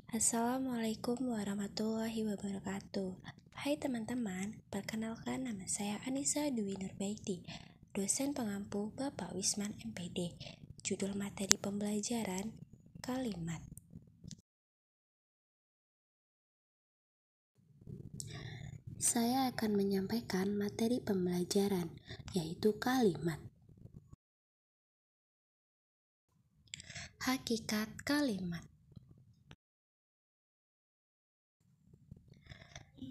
Assalamualaikum warahmatullahi wabarakatuh. Hai teman-teman, perkenalkan nama saya Anissa Dwi Nurbaiti, dosen pengampu Bapak Wisman MPD. Judul materi pembelajaran kalimat. Saya akan menyampaikan materi pembelajaran, yaitu kalimat. Hakikat kalimat.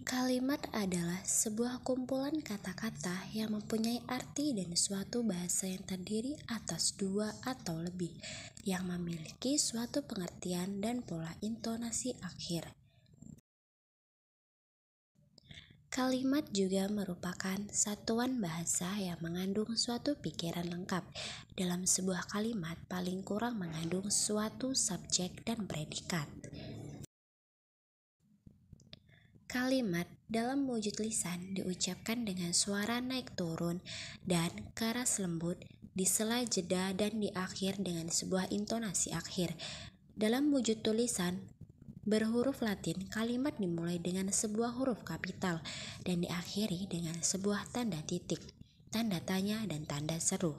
Kalimat adalah sebuah kumpulan kata-kata yang mempunyai arti dan suatu bahasa yang terdiri atas dua atau lebih, yang memiliki suatu pengertian dan pola intonasi akhir. Kalimat juga merupakan satuan bahasa yang mengandung suatu pikiran lengkap. Dalam sebuah kalimat paling kurang mengandung suatu subjek dan predikat. Kalimat dalam wujud lisan diucapkan dengan suara naik turun dan keras lembut, di sela jeda dan di akhir dengan sebuah intonasi akhir. Dalam wujud tulisan berhuruf Latin, kalimat dimulai dengan sebuah huruf kapital dan diakhiri dengan sebuah tanda titik, tanda tanya, dan tanda seru.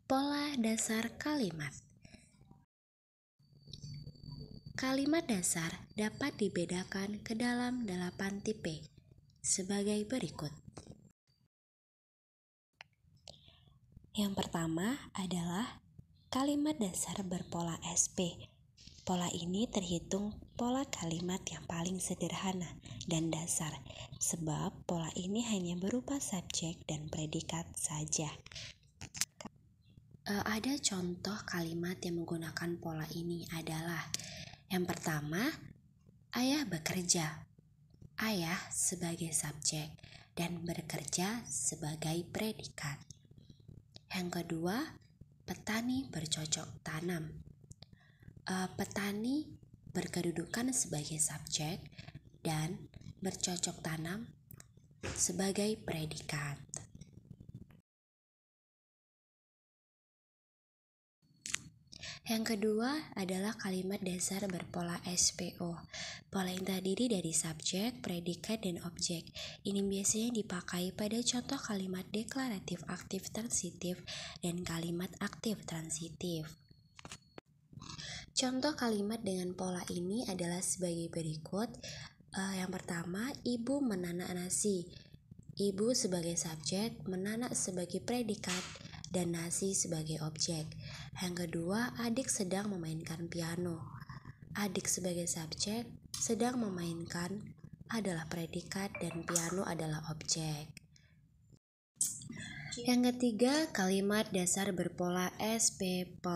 Pola dasar kalimat. Kalimat dasar dapat dibedakan ke dalam 8 tipe sebagai berikut. Yang pertama adalah kalimat dasar berpola SP. Pola ini terhitung pola kalimat yang paling sederhana dan dasar, sebab pola ini hanya berupa subjek dan predikat saja. Ada contoh kalimat yang menggunakan pola ini adalah: yang pertama, ayah bekerja. Ayah sebagai subjek dan bekerja sebagai predikat. Yang kedua, petani bercocok tanam. Petani berkedudukan sebagai subjek dan bercocok tanam sebagai predikat. Yang kedua adalah kalimat dasar berpola SPO. Pola yang terdiri dari subjek, predikat, dan objek. Ini biasanya dipakai pada contoh kalimat deklaratif aktif transitif dan kalimat aktif transitif. Contoh kalimat dengan pola ini adalah sebagai berikut. Yang pertama, ibu menanak nasi. Ibu sebagai subjek, menanak sebagai predikat, dan nasi sebagai objek. Yang kedua, adik sedang memainkan piano. Adik sebagai subjek, sedang memainkan adalah predikat, dan piano adalah objek. Yang ketiga, kalimat dasar berpola SPP.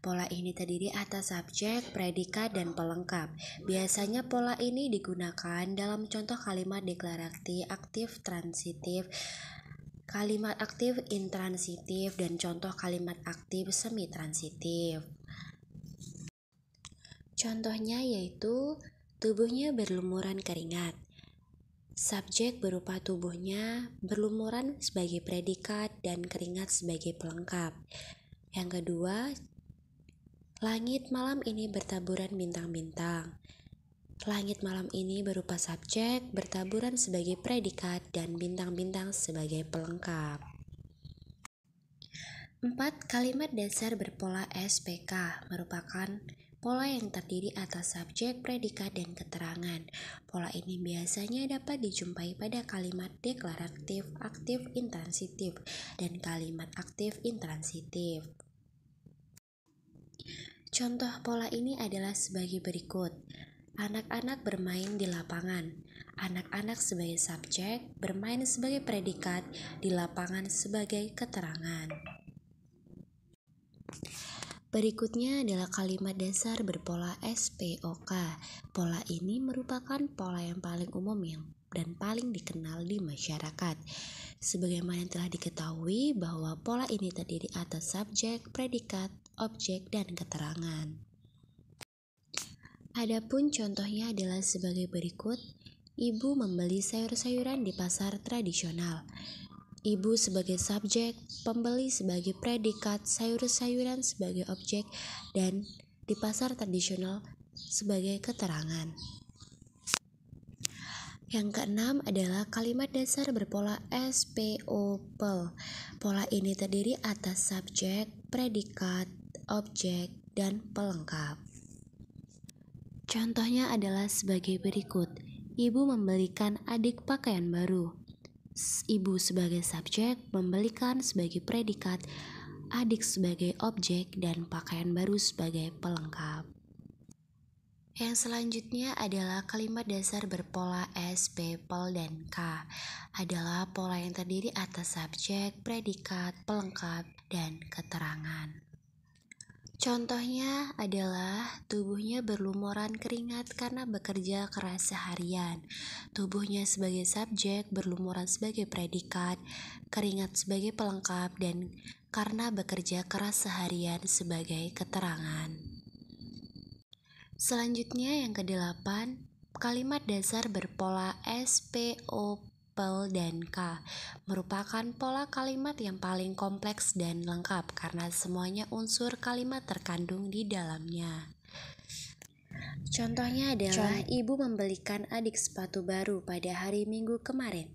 Pola ini terdiri atas subjek, predikat, dan pelengkap. Biasanya pola ini digunakan dalam contoh kalimat deklarasi aktif transitif, kalimat aktif intransitif, dan contoh kalimat aktif semi transitif. Contohnya yaitu tubuhnya berlumuran keringat. Subjek berupa tubuhnya berlumuran sebagai predikat dan keringat sebagai pelengkap. Yang kedua, langit malam ini bertaburan bintang-bintang. Langit malam ini berupa subjek, bertaburan sebagai predikat, dan bintang-bintang sebagai pelengkap. 4. Kalimat dasar berpola SPK merupakan pola yang terdiri atas subjek, predikat, dan keterangan. Pola ini biasanya dapat dijumpai pada kalimat deklaratif aktif intransitif dan kalimat aktif intransitif. Contoh pola ini adalah sebagai berikut. Anak-anak bermain di lapangan. Anak-anak sebagai subjek, bermain sebagai predikat, di lapangan sebagai keterangan. Berikutnya adalah kalimat dasar berpola SPOK. Pola ini merupakan pola yang paling umum dan paling dikenal di masyarakat. Sebagaimana yang telah diketahui bahwa pola ini terdiri atas subjek, predikat, objek, dan keterangan. Adapun contohnya adalah sebagai berikut. Ibu membeli sayur-sayuran di pasar tradisional. ibu sebagai subjek, pembeli sebagai predikat, sayur-sayuran sebagai objek, dan di pasar tradisional sebagai keterangan. Yang keenam adalah kalimat dasar berpola SPOPL. Pola ini terdiri atas subjek, predikat, objek, dan pelengkap. Contohnya adalah sebagai berikut. Ibu membelikan adik pakaian baru. Ibu sebagai subjek, membelikan sebagai predikat, adik sebagai objek, dan pakaian baru sebagai pelengkap. Yang selanjutnya adalah kalimat dasar berpola SP, PEL, dan K. Adalah pola yang terdiri atas subjek, predikat, pelengkap, dan keterangan. Contohnya adalah tubuhnya berlumuran keringat karena bekerja keras seharian. Tubuhnya sebagai subjek, berlumuran sebagai predikat, keringat sebagai pelengkap, dan karena bekerja keras seharian sebagai keterangan. Selanjutnya yang kedelapan, kalimat dasar berpola SPO, PEL, dan K merupakan pola kalimat yang paling kompleks dan lengkap karena semuanya unsur kalimat terkandung di dalamnya. Contohnya adalah ibu membelikan adik sepatu baru pada hari Minggu kemarin.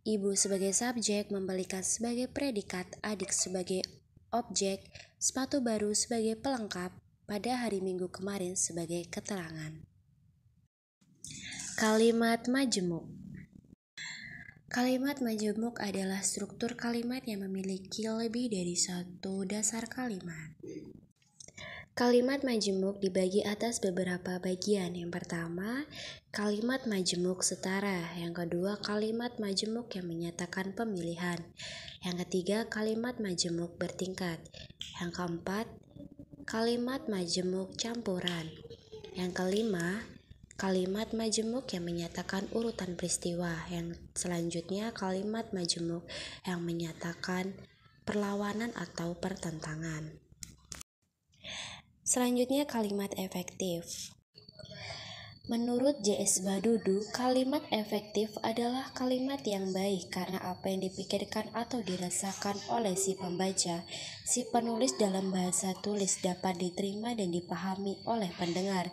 Ibu sebagai subjek membelikan sebagai predikat, adik sebagai objek, sepatu baru sebagai pelengkap pada hari Minggu kemarin sebagai keterangan. Kalimat majemuk. Kalimat majemuk adalah struktur kalimat yang memiliki lebih dari satu dasar kalimat. Kalimat majemuk dibagi atas beberapa bagian. Yang pertama, kalimat majemuk setara. Yang kedua, kalimat majemuk yang menyatakan pemilihan. Yang ketiga, kalimat majemuk bertingkat. Yang keempat, kalimat majemuk campuran. Yang kelima, kalimat majemuk yang menyatakan urutan peristiwa. Yang selanjutnya kalimat majemuk yang menyatakan perlawanan atau pertentangan. Selanjutnya kalimat efektif. Menurut J.S. Badudu, kalimat efektif adalah kalimat yang baik karena apa yang dipikirkan atau dirasakan oleh si pembaca, si penulis dalam bahasa tulis dapat diterima dan dipahami oleh pendengar,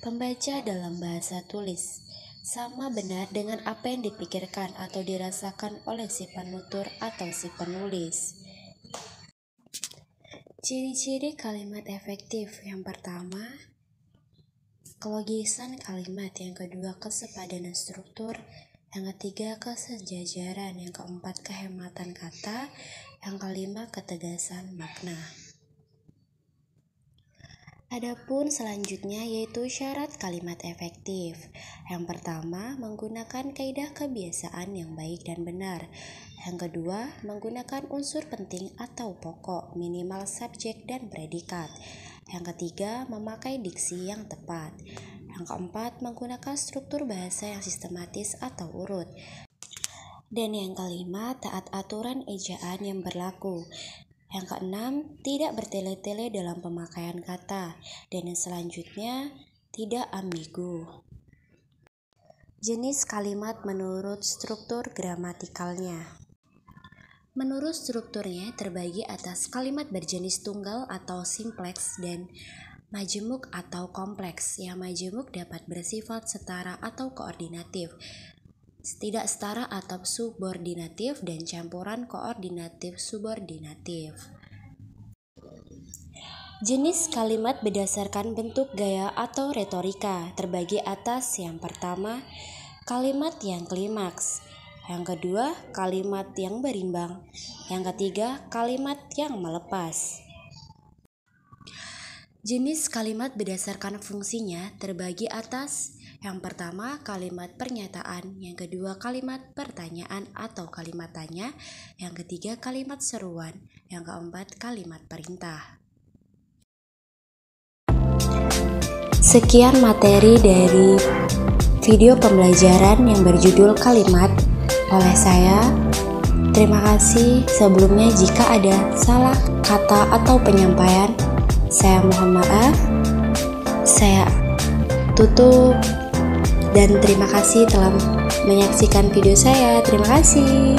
pembaca dalam bahasa tulis. Sama benar dengan apa yang dipikirkan atau dirasakan oleh si penutur atau si penulis. Ciri-ciri kalimat efektif. Yang pertama, kelogisan kalimat. Yang kedua, kesepadanan struktur. Yang ketiga, kesejajaran. Yang keempat, kehematan kata. Yang kelima, ketegasan makna. Adapun selanjutnya yaitu syarat kalimat efektif. Yang pertama, menggunakan kaidah kebiasaan yang baik dan benar. Yang kedua, menggunakan unsur penting atau pokok, minimal subjek dan predikat. Yang ketiga, memakai diksi yang tepat. Yang keempat, menggunakan struktur bahasa yang sistematis atau urut. Dan yang kelima, taat aturan ejaan yang berlaku. Yang keenam, tidak bertele-tele dalam pemakaian kata. Dan yang selanjutnya, tidak ambigu. Jenis kalimat menurut struktur gramatikalnya. Menurut strukturnya terbagi atas kalimat berjenis tunggal atau simpleks dan majemuk atau kompleks. Yang majemuk dapat bersifat setara atau koordinatif, tidak setara atau subordinatif, dan campuran koordinatif subordinatif. Jenis kalimat berdasarkan bentuk gaya atau retorika terbagi atas yang pertama, kalimat yang klimaks. Yang kedua, kalimat yang berimbang. Yang ketiga, kalimat yang melepas. Jenis kalimat berdasarkan fungsinya terbagi atas yang pertama, kalimat pernyataan. Yang kedua, kalimat pertanyaan atau kalimat tanya. Yang ketiga, kalimat seruan. Yang keempat, kalimat perintah. Sekian materi dari video pembelajaran yang berjudul kalimat oleh saya. Terima kasih sebelumnya jika ada salah kata atau penyampaian. Saya mohon maaf. Saya tutup dan terima kasih telah menyaksikan video saya. Terima kasih.